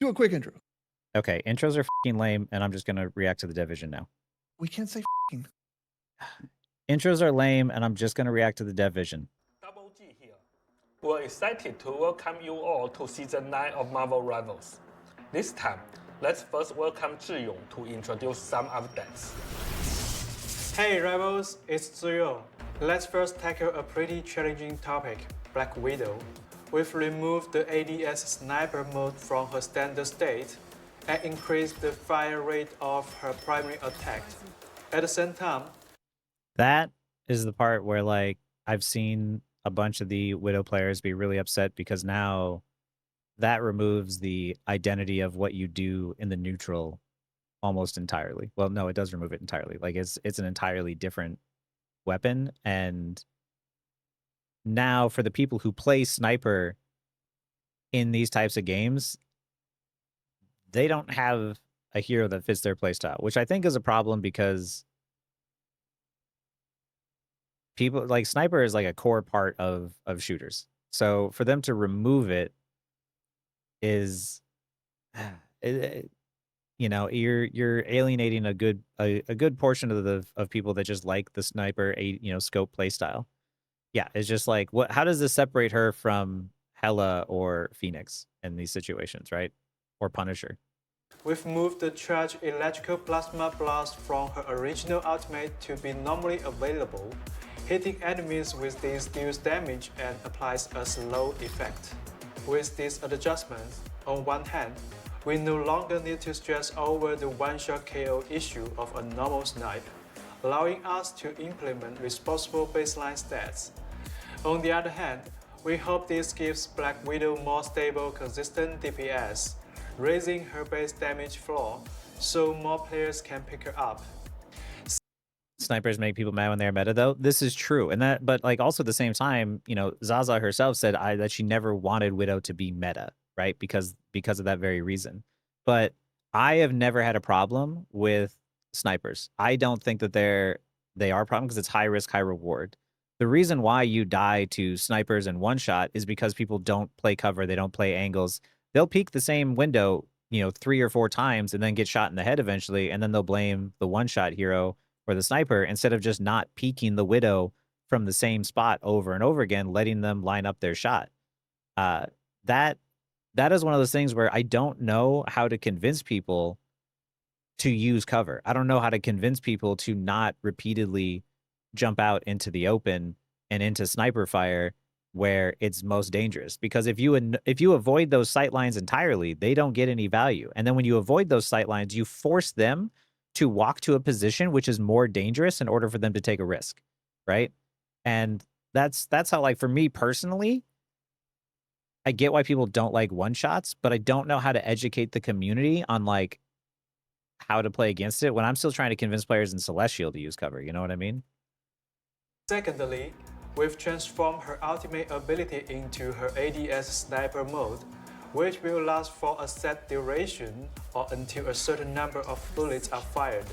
Do a quick intro. Okay, intros are fucking lame, and I'm just gonna react to the division now. We can't say f***ing. Intros are lame, and I'm just gonna react to the division. Double G here. We're excited to welcome you all to Season 9 of Marvel Rivals. This time, let's first welcome Zhiyong to introduce some updates. Hey Rebels, it's Zhiyong. Let's first tackle a pretty challenging topic, Black Widow. We've removed the ADS sniper mode from her standard state and increased the fire rate of her primary attack. At the same time, That is the part where, like, I've seen a bunch of the Widow players be really upset because now that removes the identity of what you do in the neutral almost entirely. Well, no, it does remove it entirely. Like, it's an entirely different weapon, and now for the people who play sniper in these types of games, they don't have a hero that fits their playstyle, which I think is a problem because people like sniper is like a core part of shooters. So for them to remove it is, you know, you're alienating a good portion of the people that just like the sniper scope playstyle. Yeah, it's just like how does this separate her from Hela or Phoenix in these situations, right? Or Punisher. we've moved the charged electrical plasma blast from her original ultimate to be normally available, hitting enemies with this deals damage and applies a slow effect. With this adjustment, on one hand, we no longer need to stress over the one-shot KO issue of a normal snipe, allowing us to implement responsible baseline stats. On the other hand, we hope this gives Black Widow more stable, consistent DPS, raising her base damage floor so more players can pick her up. Snipers make people mad when they're meta, though. This is true, and but like also at the same time, you know, Zaza herself said that she never wanted Widow to be meta, right? Because of that very reason. But I have never had a problem with snipers. I don't think that they are a problem because it's high risk, high reward. The reason why you die to snipers and one shot is because people don't play cover, they don't play angles. They'll peek the same window, 3 or 4 times and then get shot in the head eventually, and then they'll blame the one shot hero or the sniper instead of just not peeking the Widow from the same spot over and over again, letting them line up their shot. That is one of those things where I don't know how to convince people to use cover. I don't know how to convince people to not repeatedly jump out into the open and into sniper fire where it's most dangerous. Because if you avoid those sight lines entirely, they don't get any value. And then when you avoid those sight lines, you force them to walk to a position which is more dangerous in order for them to take a risk, right? And that's how, like, for me personally, I get why people don't like one shots, but I don't know how to educate the community on like how to play against it when I'm still trying to convince players in Celestial to use cover. You know what I mean? Secondly, we've transformed her ultimate ability into her ADS sniper mode, which will last for a set duration or until a certain number of bullets are fired.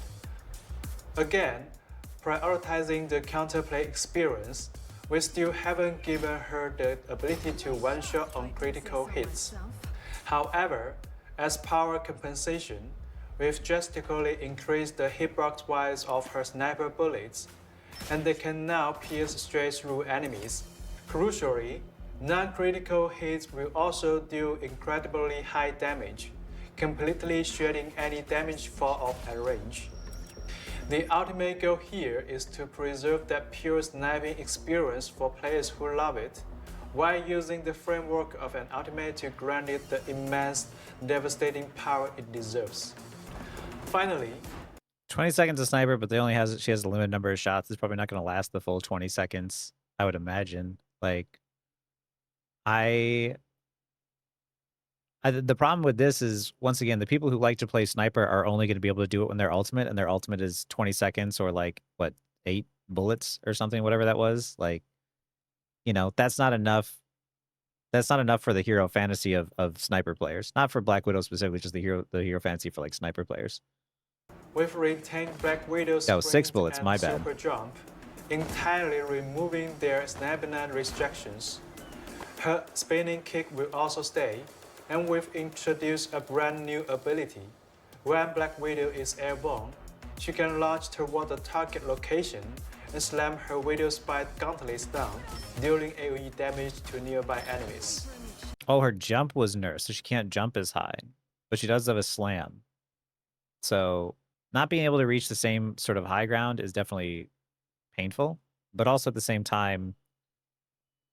Again, prioritizing the counterplay experience, we still haven't given her the ability to one-shot on critical hits. However, as power compensation, we've drastically increased the hitbox-wise of her sniper bullets, and they can now pierce straight through enemies. Crucially, non-critical hits will also deal incredibly high damage, completely shredding any damage fall off at range. The ultimate goal here is to preserve that pure sniping experience for players who love it, while using the framework of an ultimate to grant it the immense, devastating power it deserves. Finally, 20 seconds of sniper, but she has a limited number of shots. It's probably not going to last the full 20 seconds, I would imagine. Like, the problem with this is, once again, the people who like to play sniper are only going to be able to do it when their ultimate, and their ultimate is 20 seconds or like, what, 8 bullets or something, whatever that was. Like, that's not enough. That's not enough for the hero fantasy of sniper players. Not for Black Widow specifically, just the hero fantasy for like sniper players. we've retained Black Widow's Oh, 6 sprint bullets, and my bad. super jump, entirely removing their stamina restrictions. Her spinning kick will also stay, and we've introduced a brand new ability. When Black Widow is airborne, she can launch toward the target location and slam her Widow Spike gauntlets down, dealing AoE damage to nearby enemies. Oh, her jump was nerfed, so she can't jump as high, but she does have a slam. So not being able to reach the same sort of high ground is definitely painful, but also at the same time,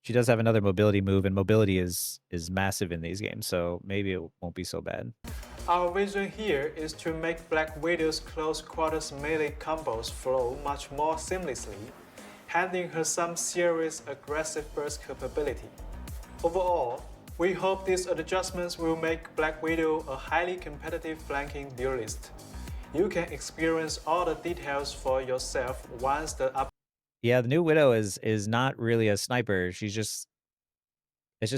she does have another mobility move, and mobility is massive in these games, so maybe it won't be so bad. Our vision here is to make Black Widow's close quarters melee combos flow much more seamlessly, handing her some serious aggressive burst capability. Overall, we hope these adjustments will make Black Widow a highly competitive flanking duelist. You can experience all the details for yourself once the Yeah, the new Widow is not really a sniper. It's just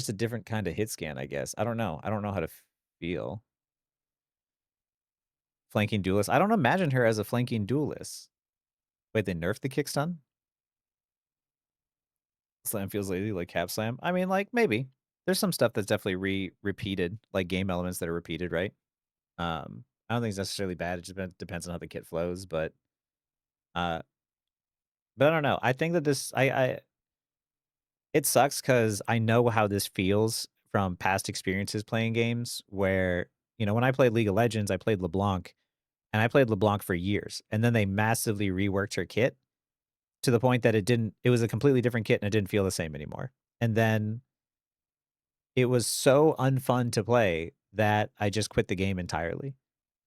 a different kind of hit scan, I guess. I don't know. I don't know how to feel. Flanking duelist. I don't imagine her as a flanking duelist. Wait, they nerfed the kick stun? Slam feels lazy like cap slam. I mean, like maybe. There's some stuff that's definitely repeated, like game elements that are repeated, right? I don't think it's necessarily bad. It just depends on how the kit flows, uh but I don't know. I think that this I it sucks because I know how this feels from past experiences playing games where, when I played League of Legends, I played LeBlanc, and I played LeBlanc for years, and then they massively reworked her kit to the point that it was a completely different kit and it didn't feel the same anymore. And then it was so unfun to play that I just quit the game entirely.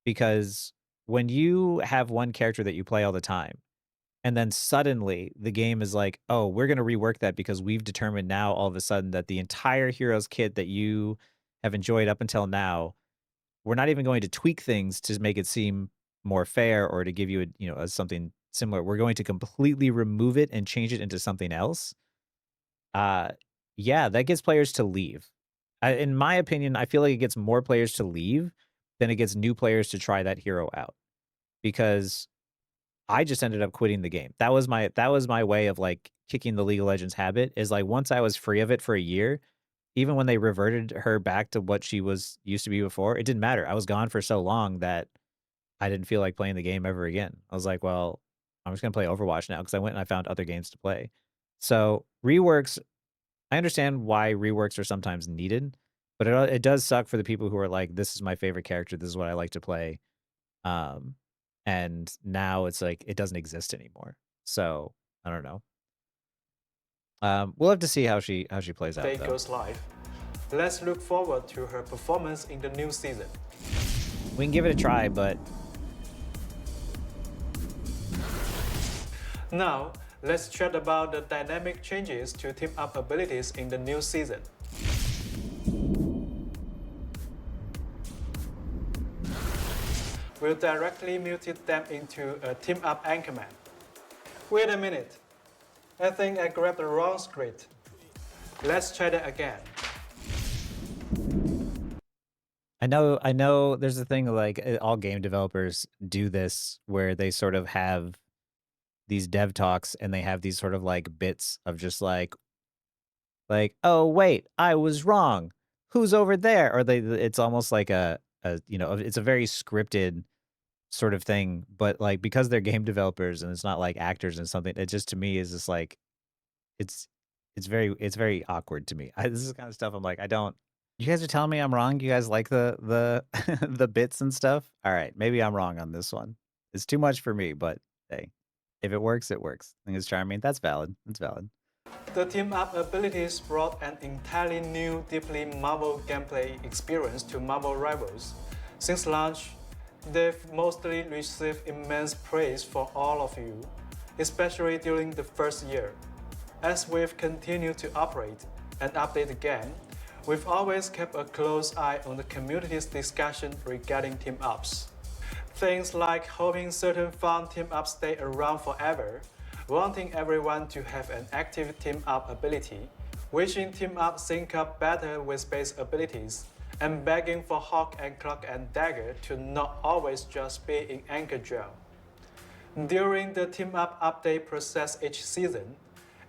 Because when you have one character that you play all the time, and then suddenly the game is like, "Oh, we're gonna rework that because we've determined now all of a sudden that the entire hero's kit that you have enjoyed up until now, we're not even going to tweak things to make it seem more fair or to give you something similar. We're going to completely remove it and change it into something else." Uh, yeah, that gets players to leave. In my opinion, I feel like it gets more players to leave than it gets new players to try that hero out, because I just ended up quitting the game. That was my way of, like, kicking the League of Legends habit, is, like, once I was free of it for a year, even when they reverted her back to what she was used to be before, it didn't matter. I was gone for so long that I didn't feel like playing the game ever again. I was like, "Well, I'm just gonna play Overwatch now," because I went and I found other games to play. So, reworks, I understand why reworks are sometimes needed, but it does suck for the people who are like, "This is my favorite character. This is what I like to play." Um, and now it's like it doesn't exist anymore. So I don't know. We'll have to see how she plays out, day though. goes live. Let's look forward to her performance in the new season. We can give it a try, but Now, let's chat about the dynamic changes to team up abilities in the new season. We'll directly mutate them into a team up anchorman. Wait a minute. I think I grabbed the wrong script. Let's try that again. I know there's a thing like all game developers do this where they sort of have these dev talks and they have these sort of like bits of just like, "Oh, wait, I was wrong. Who's over there?" Or it's almost like it's a very scripted sort of thing, but like because they're game developers and it's not like actors and something, it just to me is just like it's it's very awkward to me. This is the kind of stuff I'm like, I don't. You guys are telling me I'm wrong. You guys like the the bits and stuff. All right, maybe I'm wrong on this one. It's too much for me, but hey, if it works, it works. I think it's charming. That's valid. That's valid. The team up abilities brought an entirely new, deeply Marvel gameplay experience to Marvel Rivals. Since launch, they've mostly received immense praise from all of you, especially during the first year. As we've continued to operate and update the game, we've always kept a close eye on the community's discussion regarding team ups. Things like hoping certain fun team ups stay around forever, wanting everyone to have an active team up ability, wishing team up sync up better with base abilities, and begging for Hawk and Cloak and Dagger to not always just be in Anchor Gel. During the team up update process each season,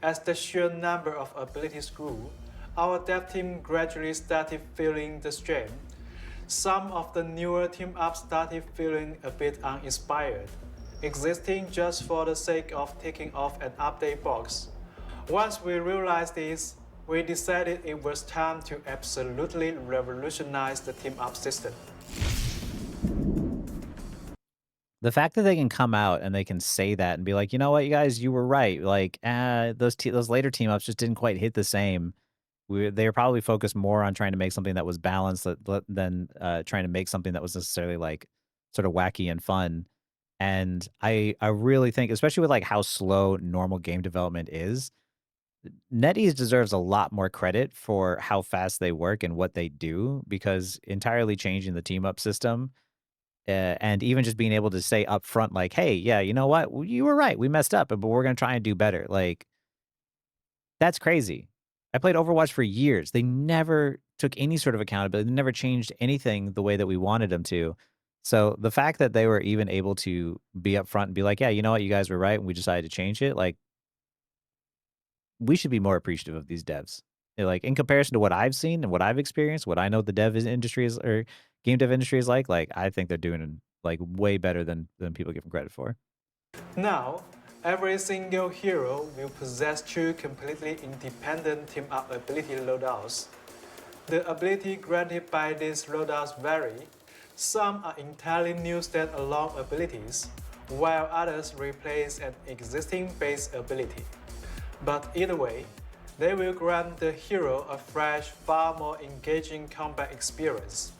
as the sheer number of abilities grew, our dev team gradually started feeling the strain. Some of the newer team ups started feeling a bit uninspired, existing just for the sake of ticking off an update box. Once we realized this, we decided it was time to absolutely revolutionize the team up system. The fact that they can come out and they can say that and be like, you know what, you guys, you were right. Like, those later team ups just didn't quite hit the same. They were probably focused more on trying to make something that was balanced than trying to make something that was necessarily like sort of wacky and fun. And I really think, especially with like how slow normal game development is, NetEase deserves a lot more credit for how fast they work and what they do, because entirely changing the team up system, and even just being able to say up front, like, hey, yeah, you know what? You were right. We messed up, but we're going to try and do better. Like, that's crazy. I played Overwatch for years. They never took any sort of accountability. They never changed anything the way that we wanted them to. So the fact that they were even able to be upfront and be like, yeah, you know what? You guys were right. And we decided to change it. Like, we should be more appreciative of these devs. Like, in comparison to what I've seen and what I've experienced, what I know the industry is, or game dev industry is like I think they're doing like way better than people give them credit for. Now, every single hero will possess two completely independent team up ability loadouts. The ability granted by these loadouts vary. Some are entirely new standalone abilities, while others replace an existing base ability. But either way, they will grant the hero a fresh, far more engaging combat experience.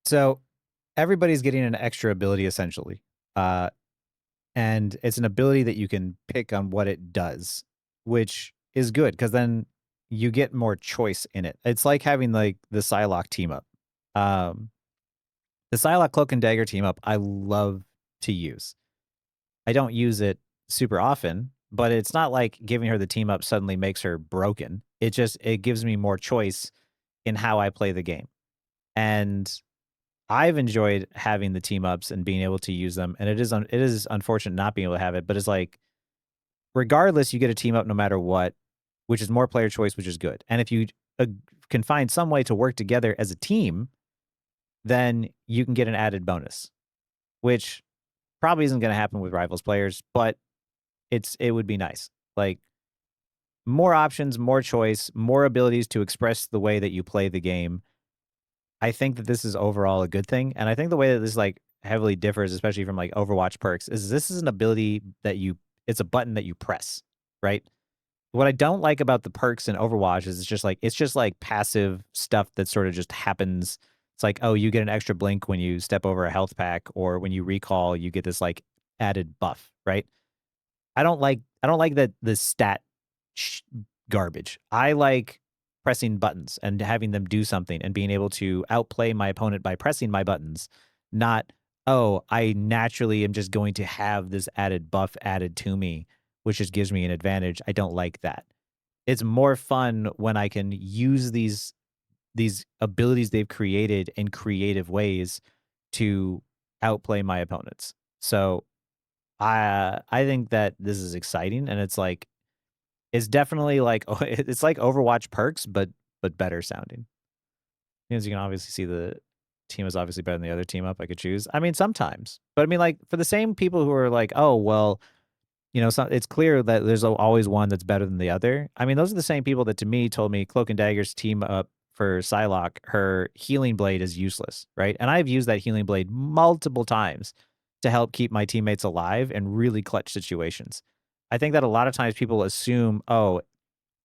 So everybody's getting an extra ability essentially. And it's an ability that you can pick on what it does, which is good because then you get more choice in it. It's like having like the Psylocke team up. The Psylocke Cloak and Dagger team up, I love to use. I don't use it super often, but it's not like giving her the team up suddenly makes her broken. It gives me more choice in how I play the game. And I've enjoyed having the team ups and being able to use them. And it is unfortunate not being able to have it, but it's like, regardless, you get a team up no matter what, which is more player choice, which is good. And if you can find some way to work together as a team, then you can get an added bonus, which probably isn't going to happen with rivals players, but it would be nice. Like, more options, more choice, more abilities to express the way that you play the game. I think that this is overall a good thing. And I think the way that this like heavily differs, especially from like Overwatch perks, is this is an ability that it's a button that you press, right? What I don't like about the perks in Overwatch is it's just like passive stuff that sort of just happens. It's like, oh, you get an extra blink when you step over a health pack, or when you recall, you get this like added buff, right? I don't like that the stat garbage. I like pressing buttons and having them do something and being able to outplay my opponent by pressing my buttons, not, oh, I naturally am just going to have this added buff added to me, which just gives me an advantage. I don't like that. It's more fun when I can use these abilities they've created in creative ways to outplay my opponents. So I think that this is exciting, and it's definitely like it's like Overwatch perks, but better sounding. Because you can obviously see the team is obviously better than the other team up I could choose. I mean, sometimes, but I mean, like, for the same people who are like, oh well, you know, it's clear that there's always one that's better than the other. I mean, those are the same people that to me told me Cloak and Dagger's team up for Psylocke, her healing blade is useless, right? And I've used that healing blade multiple times to help keep my teammates alive in really clutch situations. I think that a lot of times people assume, oh,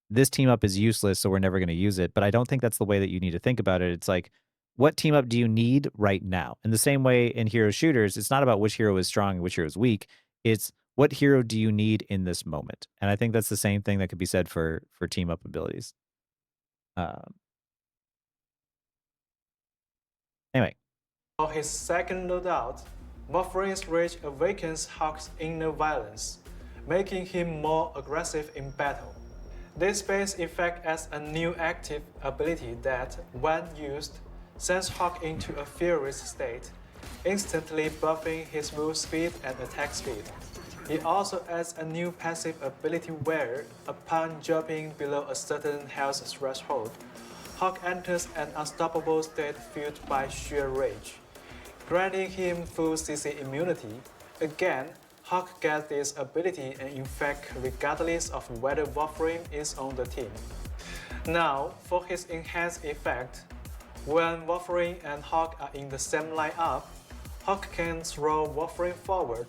this team up is useless, so we're never going to use it. But I don't think that's the way that you need to think about it. It's like, what team up do you need right now? In the same way in hero shooters, it's not about which hero is strong and which hero is weak. It's what hero do you need in this moment? And I think that's the same thing that could be said for team up abilities. Anyway. For his second loadout, Morphrin's Rage awakens Hawk's inner violence, making him more aggressive in battle. This base effect adds a new active ability that, when used, sends Hawk into a furious state, instantly buffing his move speed and attack speed. It also adds a new passive ability where, upon jumping below a certain health threshold, Hawk enters an unstoppable state fueled by sheer rage, granting him full CC immunity. Again, Hawk gets this ability and effect regardless of whether Warframe is on the team. Now, for his enhanced effect, when Warframe and Hawk are in the same lineup, Hawk can throw Warframe forward.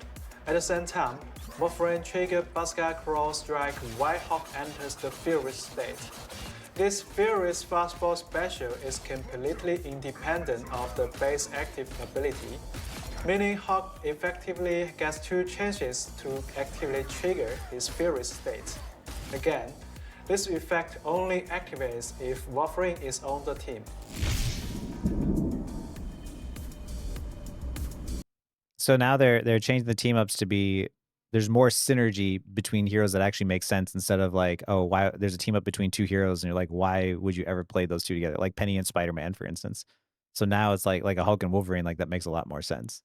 At the same time, Warframe triggers Basca Crawl Strike while Hawk enters the Furious state. This Furious Fastball special is completely independent of the base active ability, meaning Hawk effectively gets 2 chances to actively trigger his Furious state. Again, this effect only activates if Warframe is on the team. So now they're changing the team ups to be there's more synergy between heroes that actually makes sense instead of like, oh, why there's a team up between 2 heroes and you're like, why would you ever play those 2 together? Like Penny and Spider-Man, for instance. So now it's like a Hulk and Wolverine, like that makes a lot more sense.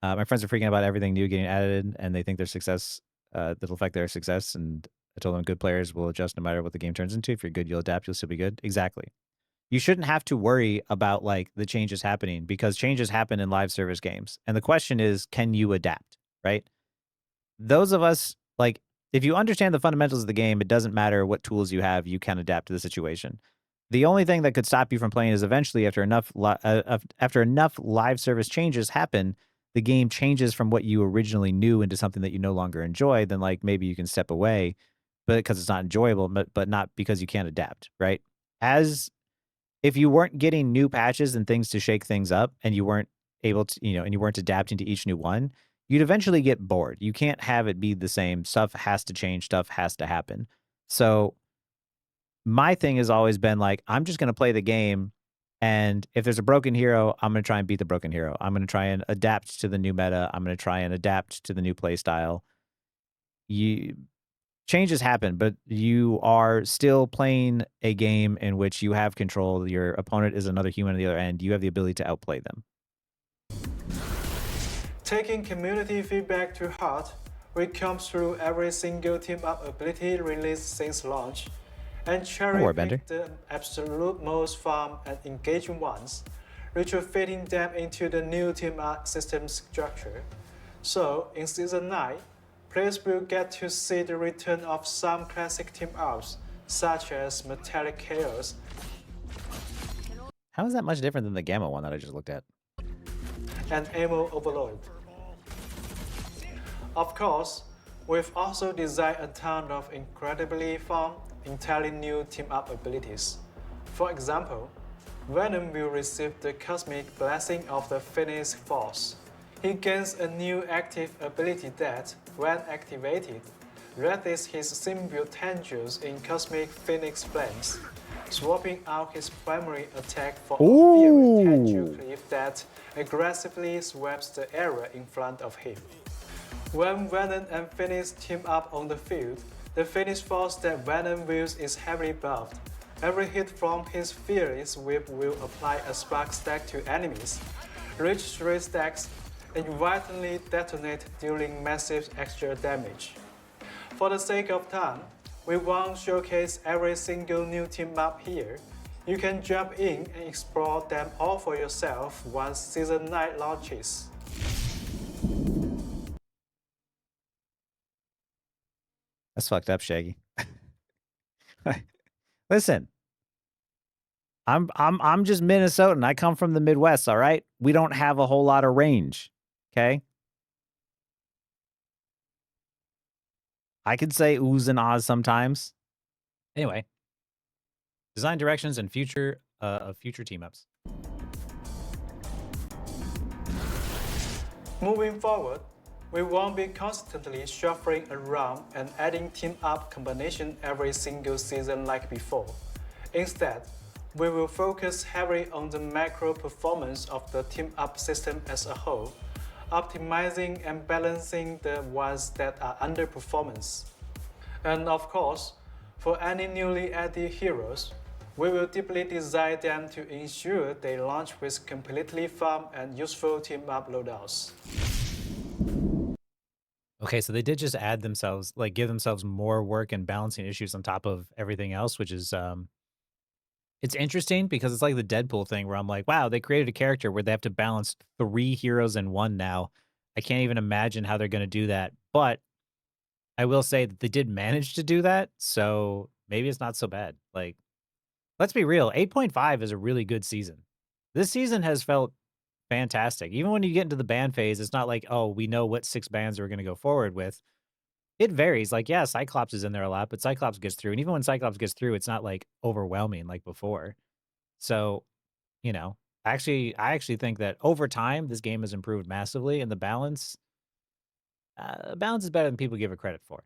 My friends are freaking out about everything new getting added, and they think their success that'll affect their success. And I told them good players will adjust no matter what the game turns into. If you're good, you'll adapt. You'll still be good. Exactly. You shouldn't have to worry about like the changes happening because changes happen in live service games. And the question is, can you adapt, right? Those of us, like, if you understand the fundamentals of the game, it doesn't matter what tools you have, you can adapt to the situation. The only thing that could stop you from playing is eventually after enough live service changes happen, the game changes from what you originally knew into something that you no longer enjoy, then like maybe you can step away, but because it's not enjoyable, but not because you can't adapt, right? As if you weren't getting new patches and things to shake things up and you weren't able to, and you weren't adapting to each new one, you'd eventually get bored. You can't have it be the same. Stuff has to change. Stuff has to happen. So my thing has always been like, I'm just going to play the game. And if there's a broken hero, I'm going to try and beat the broken hero. I'm going to try and adapt to the new meta. I'm going to try and adapt to the new play style. Changes happen, but you are still playing a game in which you have control. Your opponent is another human at the other end. You have the ability to outplay them. Taking community feedback to heart, we come through every single team-up ability released since launch, and cherry-pick the absolute most fun and engaging ones, retrofitting them into the new team-up system structure. So, in Season 9, players will get to see the return of some classic team-ups, such as Metallic Chaos. How is that much different than the Gamma one that I just looked at? And Ammo Overload. Of course, we've also designed a ton of incredibly fun, entirely new team-up abilities. For example, Venom will receive the Cosmic Blessing of the Phoenix Force. He gains a new active ability that, when activated, raises his symbiote tendrils in Cosmic Phoenix Flames, swapping out his primary attack for a fiery tendril cliff that aggressively sweeps the area in front of him. When Venom and Phoenix team up on the field, the Phoenix Force that Venom wields is heavily buffed. Every hit from his Furious Whip will apply a spark stack to enemies, reach 3 stacks, and violently detonate dealing massive extra damage. For the sake of time, we won't showcase every single new team map here. You can jump in and explore them all for yourself once Season 9 launches. That's fucked up, Shaggy. Listen, I'm just Minnesotan. I come from the Midwest, all right? We don't have a whole lot of range, okay? I could say oohs and ahs sometimes. Anyway, design directions and future of future team-ups. Moving forward, we won't be constantly shuffling around and adding team-up combination every single season like before. Instead, we will focus heavily on the macro performance of the team-up system as a whole, optimizing and balancing the ones that are underperformance. And of course, for any newly added heroes, we will deeply design them to ensure they launch with completely fun and useful team-up loadouts. Okay, so they did just add themselves, like give themselves more work and balancing issues on top of everything else, which is it's interesting because it's like the Deadpool thing where I'm like, wow, they created a character where they have to balance three heroes in one now. I can't even imagine how they're gonna do that. But I will say that they did manage to do that, so maybe it's not so bad. Like, let's be real, 8.5 is a really good season. This season has felt fantastic. Even when you get into the ban phase, it's not like, oh, we know what 6 bans we're gonna go forward with. It varies. Like, yeah, Cyclops is in there a lot, but Cyclops gets through. And even when Cyclops gets through, it's not like overwhelming like before. So, you know, I actually think that over time, this game has improved massively, and the balance is better than people give it credit for,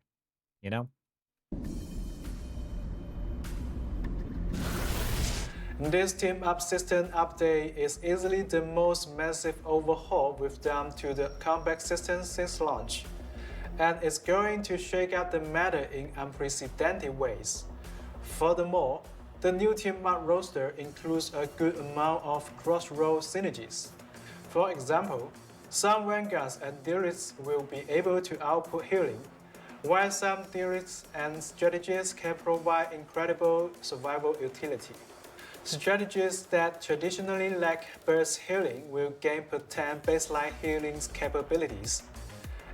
you know? This team up system update is easily the most massive overhaul we've done to the combat system since launch, and it's going to shake up the meta in unprecedented ways. Furthermore, the new team up roster includes a good amount of cross-role synergies. For example, some Vanguards and Dealists will be able to output healing, while some Dealists and strategies can provide incredible survival utility. Strategies that traditionally lack burst healing will gain per turn baseline healing capabilities,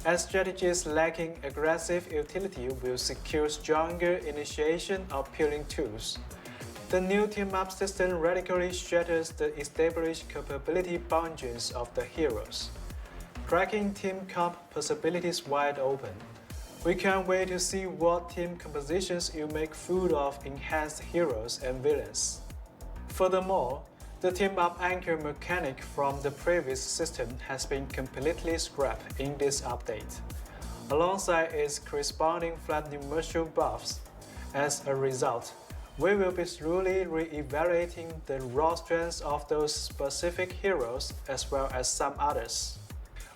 and strategies lacking aggressive utility will secure stronger initiation of healing tools. The new team-up system radically shatters the established capability boundaries of the heroes, cracking team comp possibilities wide open. We can't wait to see what team compositions you make full of enhanced heroes and villains. Furthermore, the team-up anchor mechanic from the previous system has been completely scrapped in this update, alongside its corresponding flat numerical buffs. As a result, we will be slowly re-evaluating the raw strengths of those specific heroes as well as some others.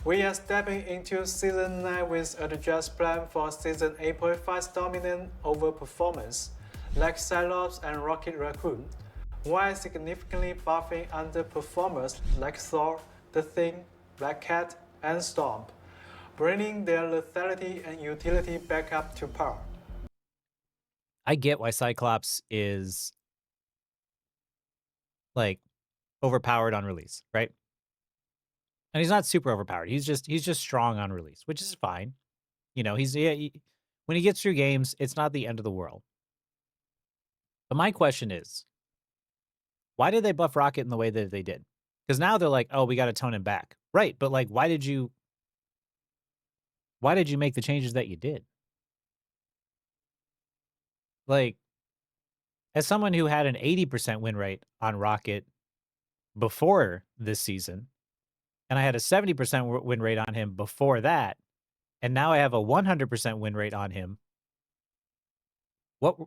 We are stepping into Season 9 with a just plan for Season 8.5's dominant overperformance, like Cyclops and Rocket Raccoon, while significantly buffing underperformers like Thor, The Thing, Black Cat, and Storm, bringing their lethality and utility back up to par. I get why Cyclops is like overpowered on release, right? And he's not super overpowered. He's just strong on release, which is fine. You know, when he gets through games, it's not the end of the world. But my question is, why did they buff Rocket in the way that they did? Because now they're like, oh, we got to tone him back, right? But like, why did you make the changes that you did? Like, as someone who had an 80% win rate on Rocket before this season, and I had a 70% win rate on him before that, and now I have a 100% win rate on him. What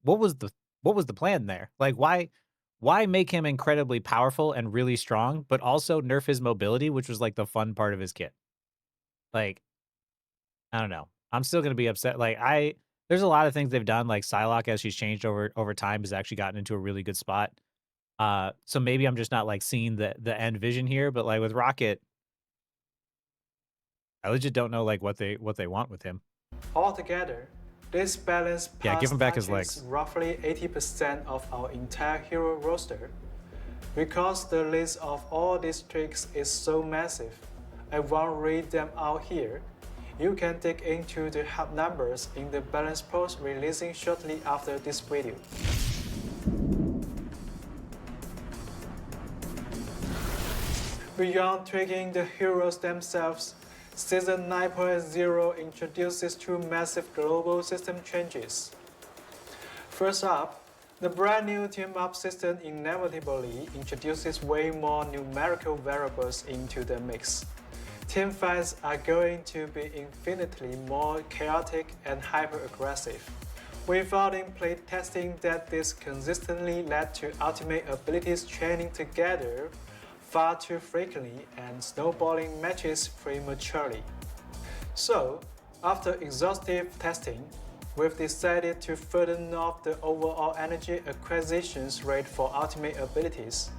was the plan there? Like, why make him incredibly powerful and really strong, but also nerf his mobility, which was like the fun part of his kit? Like, I don't know. I'm still gonna be upset. Like, there's a lot of things they've done. Like Psylocke, as she's changed over time, has actually gotten into a really good spot. So maybe I'm just not like seeing the end vision here, but like with Rocket, I legit don't know like what they want with him. Altogether, this balance Yeah, give pass him back his touches legs. roughly 80% of our entire hero roster. Because the list of all these tricks is so massive, I won't read them out here. You can dig into the hub numbers in the balance post releasing shortly after this video. Beyond tweaking the heroes themselves, Season 9.0 introduces two massive global system changes. First up, the brand new team-up system inevitably introduces way more numerical variables into the mix. Team fights are going to be infinitely more chaotic and hyper-aggressive. We found in playtesting that this consistently led to ultimate abilities training together far too frequently and snowballing matches prematurely. So, after exhaustive testing, we've decided to further nerf the overall energy acquisitions rate for ultimate abilities.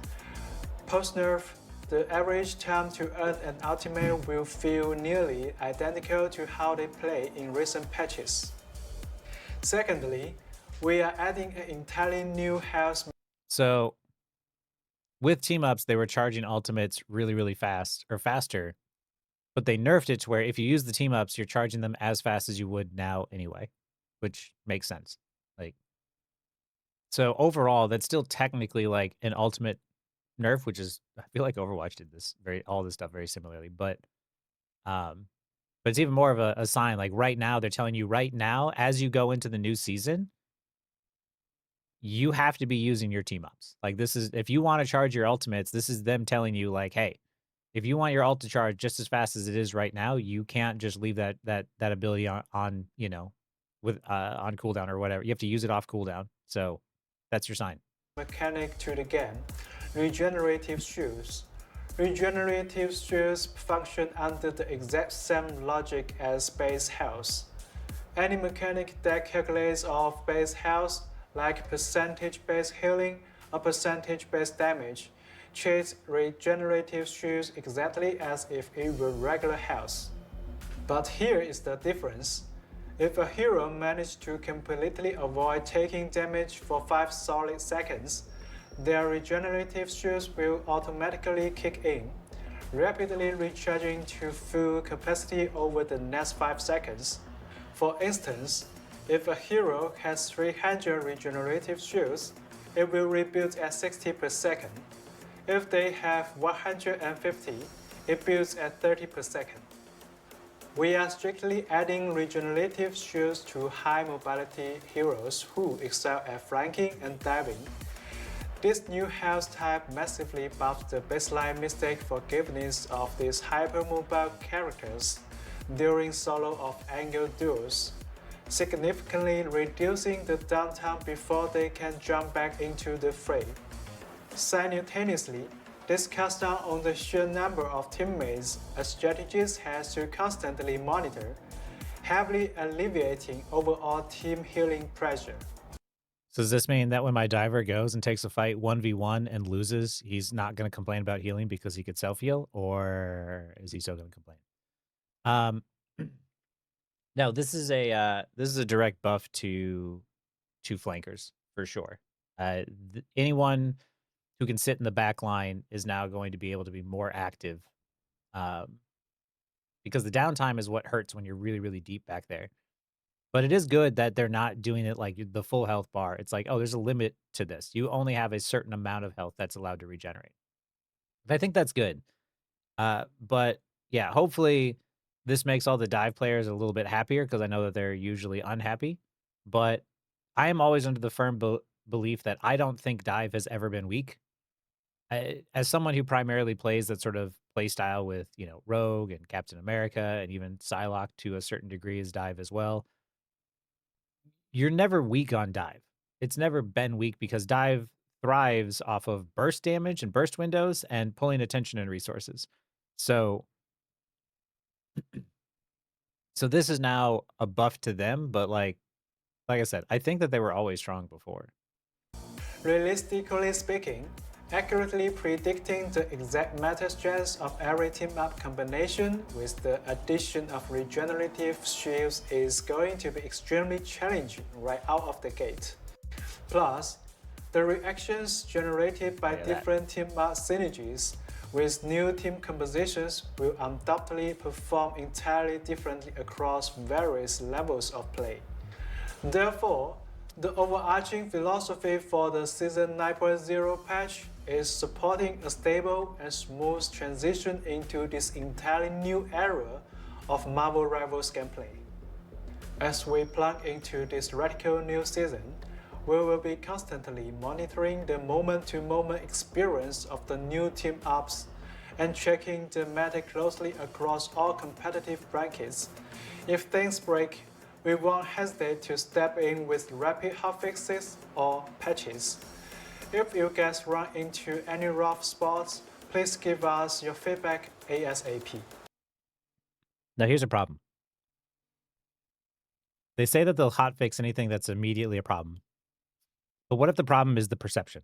Post-nerf, the average time to earn an ultimate will feel nearly identical to how they play in recent patches. Secondly, we are adding an entirely new health. So with team ups, they were charging ultimates really, really fast or faster, but they nerfed it to where if you use the team ups, you're charging them as fast as you would now anyway, which makes sense. Like, so overall, that's still technically like an ultimate nerf, which is I feel like Overwatch did all this stuff very similarly, um, but it's even more of a sign. Like right now, they're telling you right now, as you go into the new season, you have to be using your team ups. Like this is if you want to charge your ultimates, this is them telling you like, hey, if you want your ult to charge just as fast as it is right now, you can't just leave that ability on with on cooldown or whatever. You have to use it off cooldown. So that's your sign. Mechanic to the game, regenerative shields. Regenerative shields function under the exact same logic as base health. Any mechanic that calculates off base health, like percentage base healing or percentage base damage, treats regenerative shields exactly as if it were regular health. But here is the difference. If a hero managed to completely avoid taking damage for 5 solid seconds, their regenerative shields will automatically kick in, rapidly recharging to full capacity over the next 5 seconds. For instance, if a hero has 300 regenerative shields, it will rebuild at 60 per second. If they have 150, it builds at 30 per second. We are strictly adding regenerative shields to high mobility heroes who excel at flanking and diving. This new health type massively buffs the baseline mistake forgiveness of these hypermobile characters during solo or angle duels, significantly reducing the downtime before they can jump back into the fray. Simultaneously, this cuts down on the sheer number of teammates a strategist has to constantly monitor, heavily alleviating overall team healing pressure. So does this mean that when my diver goes and takes a fight 1v1 and loses, he's not going to complain about healing because he could self-heal, or is he still going to complain? No, this is a direct buff to flankers for sure. Anyone who can sit in the back line is now going to be able to be more active, because the downtime is what hurts when you're really, really deep back there. But it is good that they're not doing it like the full health bar. It's like, oh, there's a limit to this. You only have a certain amount of health that's allowed to regenerate. I think that's good. But yeah, hopefully this makes all the dive players a little bit happier because I know that they're usually unhappy. But I am always under the firm belief that I don't think dive has ever been weak. As someone who primarily plays that sort of play style with, Rogue and Captain America and even Psylocke to a certain degree is dive as well. You're never weak on dive. It's never been weak because dive thrives off of burst damage and burst windows and pulling attention and resources. So this is now a buff to them, but like I said, I think that they were always strong before. Realistically speaking, accurately predicting the exact meta strengths of every team-up combination with the addition of regenerative shields is going to be extremely challenging right out of the gate. Plus, the reactions generated by different team-up synergies with new team compositions will undoubtedly perform entirely differently across various levels of play. Therefore, the overarching philosophy for the Season 9.0 patch is supporting a stable and smooth transition into this entirely new era of Marvel Rivals gameplay. As we plug into this radical new season, we will be constantly monitoring the moment-to-moment experience of the new team-ups and checking the meta closely across all competitive brackets. If things break, we won't hesitate to step in with rapid hotfixes or patches. If you guys run into any rough spots, please give us your feedback ASAP. Now here's a problem. They say that they'll hotfix anything that's immediately a problem. But what if the problem is the perception?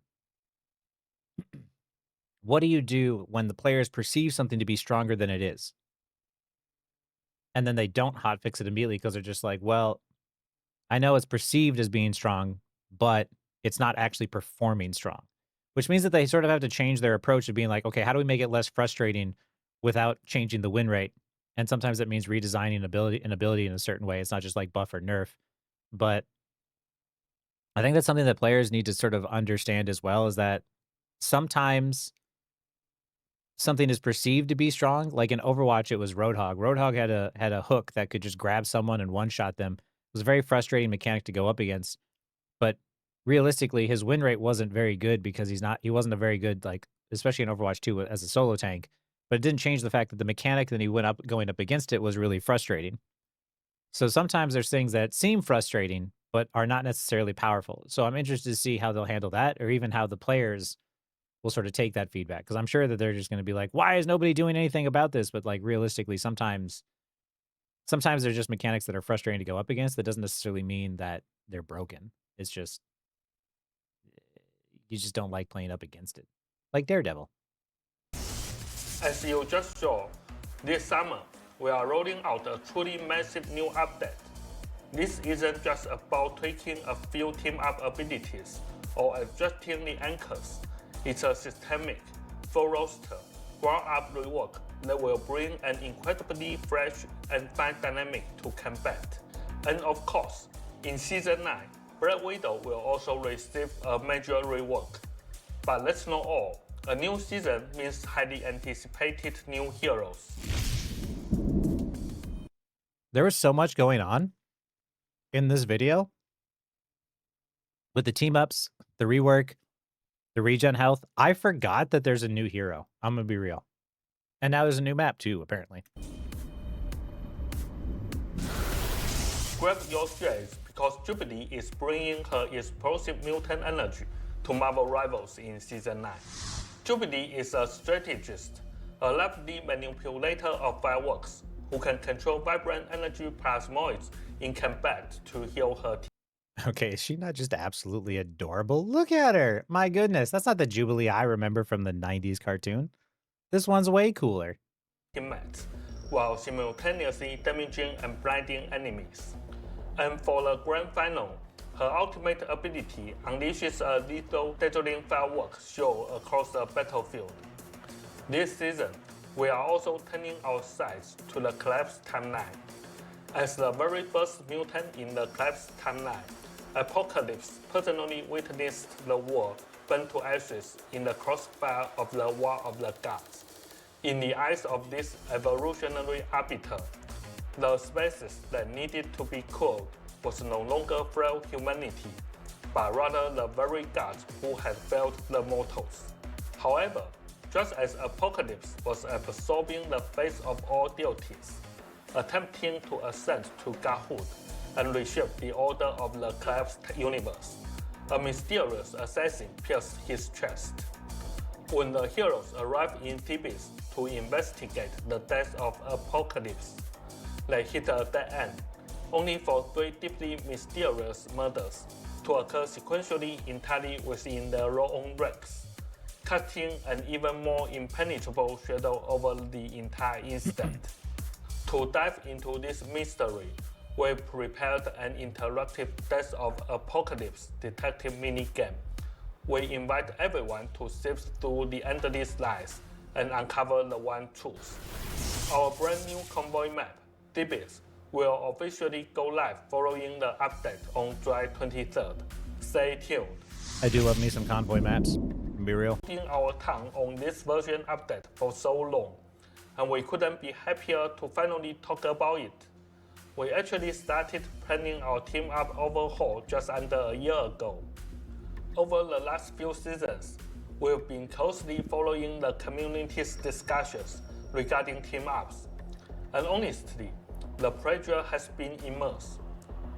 what do you do when the players perceive something to be stronger than it is? And then they don't hotfix it immediately because they're just like, well, I know it's perceived as being strong, but it's not actually performing strong, which means that they sort of have to change their approach to being like, okay, how do we make it less frustrating without changing the win rate? And sometimes that means redesigning ability in a certain way. It's not just like buff or nerf, but I think that's something that players need to sort of understand as well is that sometimes something is perceived to be strong. Like in Overwatch, it was Roadhog. Roadhog had a hook that could just grab someone and one shot them. It was a very frustrating mechanic to go up against. But realistically, his win rate wasn't very good because he wasn't a very good, like, especially in Overwatch 2 as a solo tank. But it didn't change the fact that the mechanic that he went up going up against it was really frustrating. So sometimes there's things that seem frustrating, but are not necessarily powerful. So I'm interested to see how they'll handle that, or even how the players will sort of take that feedback. Because I'm sure that they're just going to be like, "Why is nobody doing anything about this?" But like realistically, sometimes there's just mechanics that are frustrating to go up against. That doesn't necessarily mean that they're broken. It's just you just don't like playing up against it, like Daredevil. As you just saw, this summer we are rolling out a truly massive new update. This isn't just about tweaking a few team-up abilities or adjusting the anchors. It's a systemic, full roster, ground-up rework that will bring an incredibly fresh and fun dynamic to combat. And of course, in Season 9, Black Widow will also receive a major rework. But that's not all. A new season means highly anticipated new heroes. There was so much going on in this video with the team ups, the rework, the regen health. I forgot that there's a new hero. I'm gonna be real. And now there's a new map too, apparently. Grab your strays because Jubilee is bringing her explosive mutant energy to Marvel Rivals in Season 9. Jubilee is a strategist, a lively manipulator of fireworks, who can control vibrant energy plasmoids in combat to heal her team. Okay, is she not just absolutely adorable? Look at her. My goodness, that's not the Jubilee I remember from the 90s cartoon. This one's way cooler. Teammates, while simultaneously damaging and blinding enemies. And for the grand final, her ultimate ability unleashes a lethal dazzling fireworks show across the battlefield. This season, we are also turning our sights to the Collapse timeline. As the very first mutant in the Collapse timeline, Apocalypse personally witnessed the world burn to ashes in the crossfire of the War of the Gods. In the eyes of this evolutionary arbiter, the species that needed to be cooled was no longer frail humanity, but rather the very gods who had failed the mortals. However, just as Apocalypse was absorbing the fate of all deities, attempting to ascend to godhood and reshape the order of the collapsed universe, a mysterious assassin pierced his chest. When the heroes arrive in Thebes to investigate the death of Apocalypse, they hit a dead end, only for 3 deeply mysterious murders to occur sequentially entirely within their own ranks, casting an even more impenetrable shadow over the entire incident. To dive into this mystery, we prepared an interactive Death of Apocalypse detective minigame. We invite everyone to sift through the endless lies and uncover the one truth. Our brand new convoy map, Thebes, will officially go live following the update on July 23rd. Stay tuned. I do love me some convoy maps. Be real. In our tongue on this version update for so long, and we couldn't be happier to finally talk about it. We actually started planning our team up overhaul just under a year ago. Over the last few seasons, we've been closely following the community's discussions regarding team ups, and honestly, the pressure has been immense,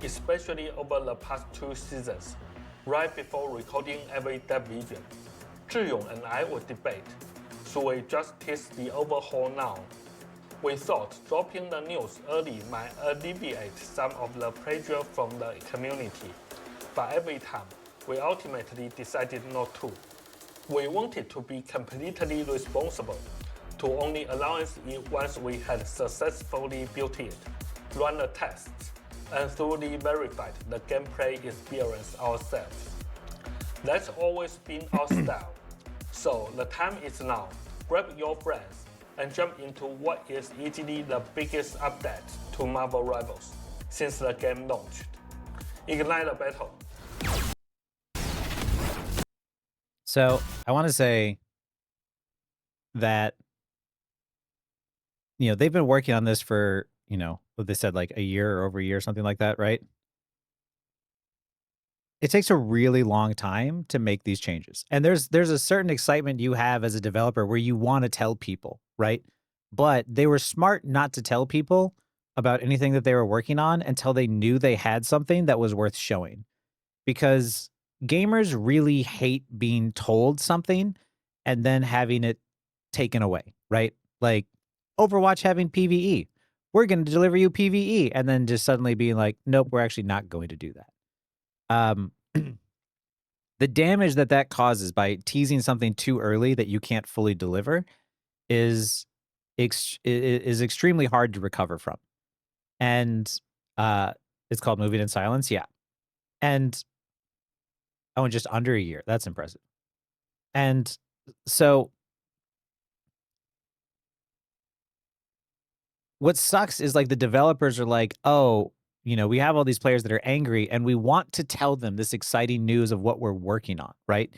especially over the past 2 seasons, right before recording every dev vision. Zhiyong and I would debate, should we just test the overhaul now? We thought dropping the news early might alleviate some of the pressure from the community, but every time, we ultimately decided not to. We wanted to be completely responsible, to only announce it once we had successfully built it, run the tests, and thoroughly verified the gameplay experience ourselves. That's always been our style. So the time is now. Grab your friends and jump into what is easily the biggest update to Marvel Rivals since the game launched. Ignite the battle. So I want to say that, they've been working on this for, what they said, like a year or over a year, something like that, right? It takes a really long time to make these changes. And there's a certain excitement you have as a developer where you want to tell people, right? But they were smart not to tell people about anything that they were working on until they knew they had something that was worth showing. Because gamers really hate being told something and then having it taken away, right? Like Overwatch having PvE. We're going to deliver you PvE, and then just suddenly being like, nope, we're actually not going to do that. The damage that causes by teasing something too early that you can't fully deliver is extremely hard to recover from. And it's called moving in silence. Yeah. And in just under a year. That's impressive. And so what sucks is like the developers are like, oh, we have all these players that are angry and we want to tell them this exciting news of what we're working on, right?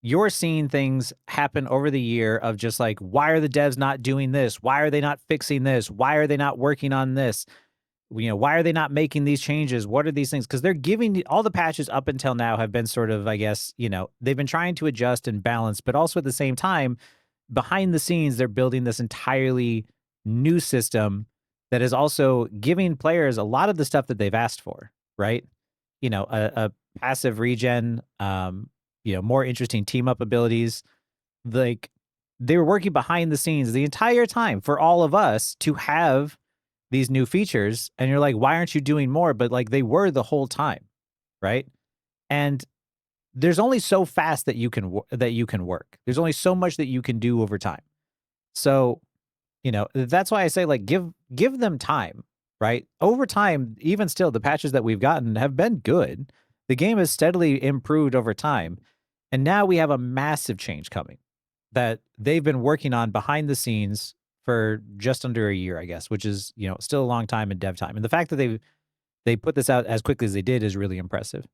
You're seeing things happen over the year of just like, why are the devs not doing this? Why are they not fixing this? Why are they not working on this? Why are they not making these changes? What are these things? Because they're giving all the patches up until now have been sort of, I guess, they've been trying to adjust and balance, but also at the same time, behind the scenes, they're building this entirely new system that is also giving players a lot of the stuff that they've asked for, right? A passive regen, more interesting team up abilities. Like they were working behind the scenes the entire time for all of us to have these new features. And you're like, why aren't you doing more? But like they were the whole time, right? And there's only so fast that you can work. There's only so much that you can do over time. So, that's why I say like give them time, right? Over time, even still, the patches that we've gotten have been good. The game has steadily improved over time. And now we have a massive change coming that they've been working on behind the scenes for just under a year, I guess, which is, still a long time in dev time. And the fact that they put this out as quickly as they did is really impressive.